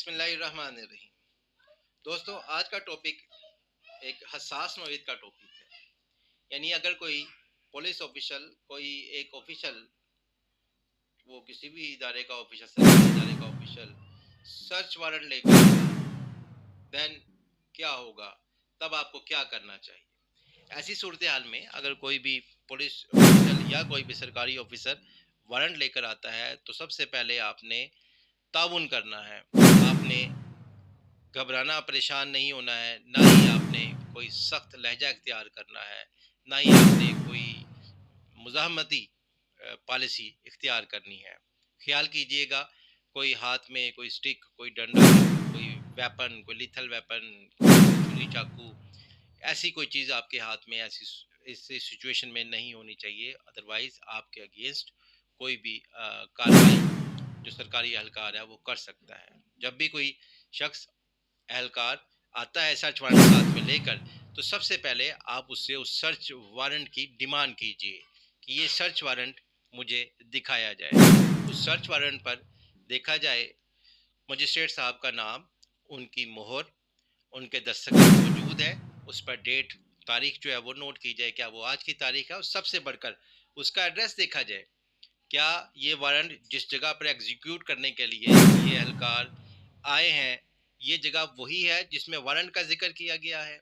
बिस्मिल्लाहिर्रहमानिर्रहीम। दोस्तों, आज का टॉपिक एक हसास नौयत का टॉपिक है। यानी अगर कोई पुलिस ऑफिशियल, कोई एक ऑफिशियल, वो किसी भी इदारे का ऑफिशियल, सरकारी इदारे का ऑफिशियल सर्च वारंट लेकर देन क्या होगा, तब आपको क्या करना चाहिए। ऐसी सूरत हाल में अगर कोई भी पुलिस ऑफिशियल या कोई भी सरकारी ऑफिसर वारंट लेकर आता है तो सबसे पहले आपने ताउन करना है। आपने घबराना, परेशान नहीं होना है, ना ही आपने कोई सख्त लहजा इख्तियार करना है, ना ही आपने कोई मुज़ाहमती पॉलिसी इख्तियार करनी है। ख्याल कीजिएगा, कोई हाथ में कोई स्टिक, कोई डंडा, कोई वेपन, कोई लिथल वेपन, छुरी चाकू, ऐसी कोई चीज़ आपके हाथ में ऐसी सिचुएशन में नहीं होनी चाहिए। अदरवाइज आपके अगेंस्ट कोई भी कार्रवाई जो सरकारी एहलकार है वो कर सकता है। जब भी कोई शख्स एहलकार आता है सर्च वारंट साथ में लेकर, तो सबसे पहले आप उससे उस सर्च वारंट की डिमांड कीजिए कि ये सर्च वारंट मुझे दिखाया जाए। उस सर्च वारंट पर देखा जाए मजिस्ट्रेट साहब का नाम, उनकी मोहर, उनके दस्तखत मौजूद है, उस पर डेट, तारीख जो है वो नोट की जाए, क्या वो आज की तारीख है, और सबसे बढ़कर उसका एड्रेस देखा जाए। क्या ये वारंट जिस जगह पर एग्जीक्यूट करने के लिए ये एहलकार आए हैं, ये जगह वही है जिसमें वारंट का जिक्र किया गया है,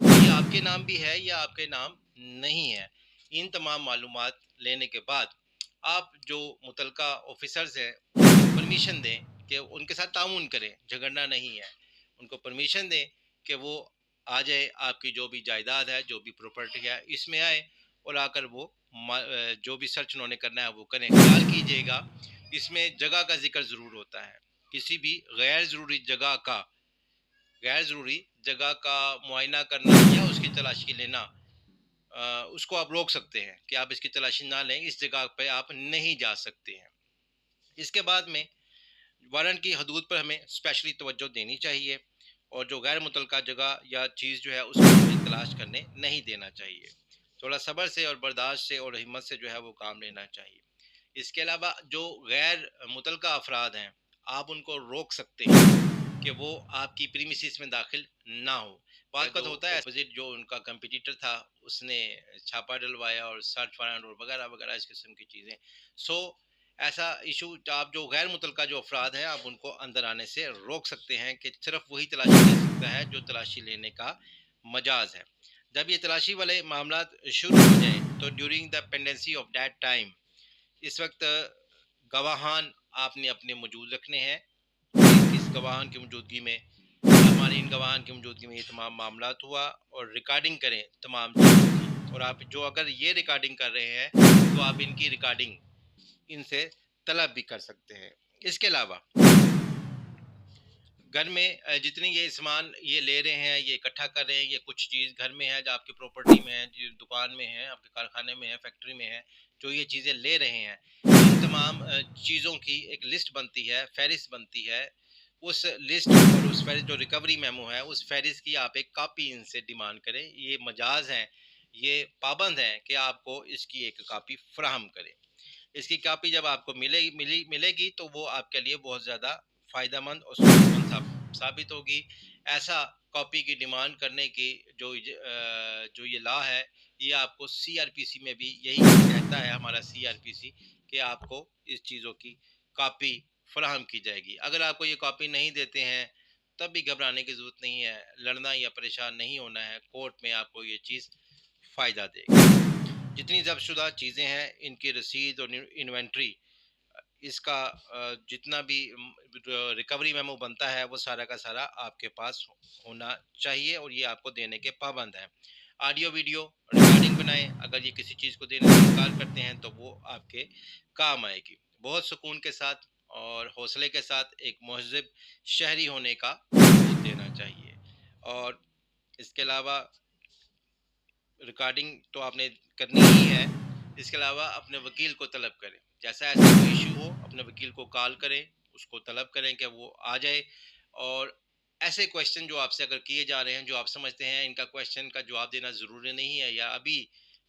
ये आपके नाम भी है या आपके नाम नहीं है। इन तमाम मालूमात लेने के बाद आप जो मुतलका ऑफिसर्स हैं उनको परमिशन दें कि उनके साथ ताउन करें, झगड़ना नहीं है। उनको परमिशन दें कि वो आ जाए, आपकी जो भी जायदाद है, जो भी प्रॉपर्टी है, इसमें आए और आकर वो जो भी सर्च उन्होंने करना है वो करें। ख्याल कीजिएगा, इसमें जगह का जिक्र ज़रूर होता है। किसी भी गैर ज़रूरी जगह का मुआयना करना या उसकी तलाशी लेना, उसको आप रोक सकते हैं कि आप इसकी तलाशी ना लें, इस जगह पे आप नहीं जा सकते हैं। इसके बाद में वारंट की हदूद पर हमें स्पेशली तवज्जो देनी चाहिए और जो गैर मुतलका जगह या चीज़ जो है उसको हमें तलाश करने नहीं देना चाहिए। थोड़ा सब्र से और बर्दाश्त से और हिम्मत से जो है वो काम लेना चाहिए। इसके अलावा जो गैर मुतलका अफराद हैं, आप उनको रोक सकते हैं कि वो आपकी प्रीमिसिस में दाखिल ना हो। बात तो होता है अपोजिट जो उनका कंपटीटर था उसने छापा डलवाया और सर्च वारंट और वगैरह वगैरह इस किस्म की चीज़ें। सो ऐसा इशू आप जो गैर मुतलका जो अफराद हैं आप उनको अंदर आने से रोक सकते हैं कि सिर्फ वही तलाशी ले सकता है जो तलाशी लेने का मजाज है। जब ये तलाशी वाले मामला शुरू हो जाए तो during the pendency of that time, इस वक्त गवाहान आपने अपने मौजूद रखने हैं। इस गवाहान की मौजूदगी में, हमारे इन गवाहान की मौजूदगी में ये तमाम मामला हुआ और रिकॉर्डिंग करें तमाम चीज़ों की। और आप जो अगर ये रिकॉर्डिंग कर रहे हैं तो आप इनकी रिकॉर्डिंग इनसे तलब भी कर सकते हैं। इसके अलावा घर में जितनी ये सामान ये ले रहे हैं, ये इकट्ठा कर रहे हैं, ये कुछ चीज़ घर में है जो आपकी प्रॉपर्टी में है, जो दुकान में है, आपके कारखाने में है, फैक्ट्री में है, जो ये चीज़ें ले रहे हैं, इन तमाम चीज़ों की एक लिस्ट बनती है, फहरिस्त बनती है। उस लिस्ट और उस फहरिस्त जो रिकवरी मेमो है, उस फहरिस्त की आप एक कॉपी इनसे डिमांड करें। ये मजाज हैं, ये पाबंद हैं कि आपको इसकी एक कॉपी फराहम करें। इसकी कॉपी जब आपको मिलेगी तो वो आपके लिए बहुत ज़्यादा फ़ायदेमंद और सूरतमंद साबित होगी। ऐसा कॉपी की डिमांड करने की जो ये लॉ है, ये आपको सीआरपीसी में भी यही कहता है, हमारा सीआरपीसी, कि आपको इस चीज़ों की कॉपी फराहम की जाएगी। अगर आपको ये कॉपी नहीं देते हैं तब भी घबराने की ज़रूरत नहीं है, लड़ना या परेशान नहीं होना है, कोर्ट में आपको ये चीज़ फ़ायदा देगी। जितनी ज़ब्तशुदा चीज़ें हैं इनकी रसीद और इन्वेंट्री, इसका जितना भी रिकवरी मेमो बनता है वो सारा का सारा आपके पास होना चाहिए और ये आपको देने के पाबंद हैं। ऑडियो वीडियो रिकॉर्डिंग बनाएं, अगर ये किसी चीज़ को देने से इनकार करते हैं तो वो आपके काम आएगी। बहुत सुकून के साथ और हौसले के साथ एक महज़िब शहरी होने का सबूत देना चाहिए। और इसके अलावा रिकॉर्डिंग तो आपने करनी ही है। इसके अलावा अपने वकील को तलब करें, जैसा ऐसा कोई इशू हो अपने वकील को कॉल करें, उसको तलब करें कि वो आ जाए। और ऐसे क्वेश्चन जो आपसे अगर किए जा रहे हैं, जो आप समझते हैं इनका क्वेश्चन का जवाब देना ज़रूरी नहीं है या अभी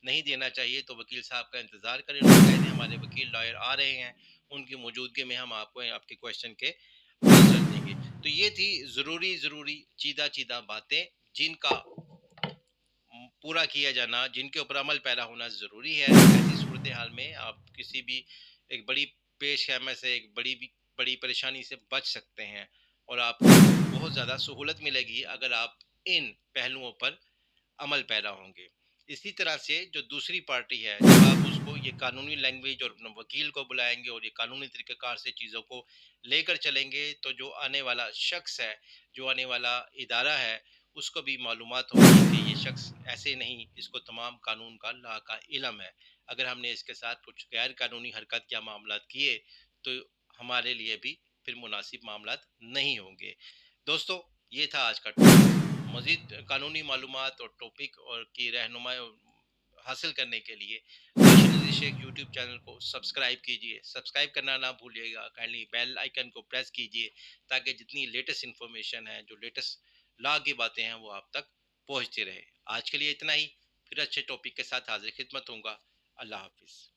नहीं देना चाहिए, तो वकील साहब का इंतज़ार करें। उनको कह दें हमारे वकील लॉयर आ रहे हैं, उनकी मौजूदगी में हम आपको आपके क्वेश्चन के आंसर देंगे। तो ये थी ज़रूरी चीदा बातें जिनका पूरा किया जाना, जिनके ऊपर अमल पैरा होना ज़रूरी है। ऐसी सूरत हाल में आप किसी भी एक बड़ी पेश खैमे से, एक बड़ी परेशानी से बच सकते हैं और आपको बहुत ज़्यादा सहूलत मिलेगी अगर आप इन पहलुओं पर अमल पैरा होंगे। इसी तरह से जो दूसरी पार्टी है, जब आप उसको ये कानूनी लैंग्वेज और अपने वकील को बुलाएंगे और ये कानूनी तरीक़ेकार से चीज़ों को लेकर चलेंगे, तो जो आने वाला शख्स है, जो आने वाला इदारा है, उसको भी मालूमात होगी कि ये शख्स ऐसे नहीं, इसको तमाम कानून का ला का इल्म है। अगर हमने इसके साथ कुछ गैर कानूनी हरकत या मामलात किए, तो हमारे लिए भी फिर मुनासिब मामलात नहीं होंगे। दोस्तों, ये था आज का टॉपिक। मज़ीद कानूनी मालूमात और टॉपिक और की रहनुमाई हासिल करने के लिए शेख शेख यूट्यूब चैनल को सब्सक्राइब कीजिए। सब्सक्राइब करना ना भूलिएगा। काइंडली बेल आइकन को प्रेस कीजिए ताकि जितनी लेटेस्ट इन्फॉर्मेशन है, जो लेटेस्ट लॉ की बातें हैं, वो आप तक पहुंचती रहे। आज के लिए इतना ही। फिर अच्छे टॉपिक के साथ हाजिर खिदमत होऊंगा। अल्लाह हाफिज़।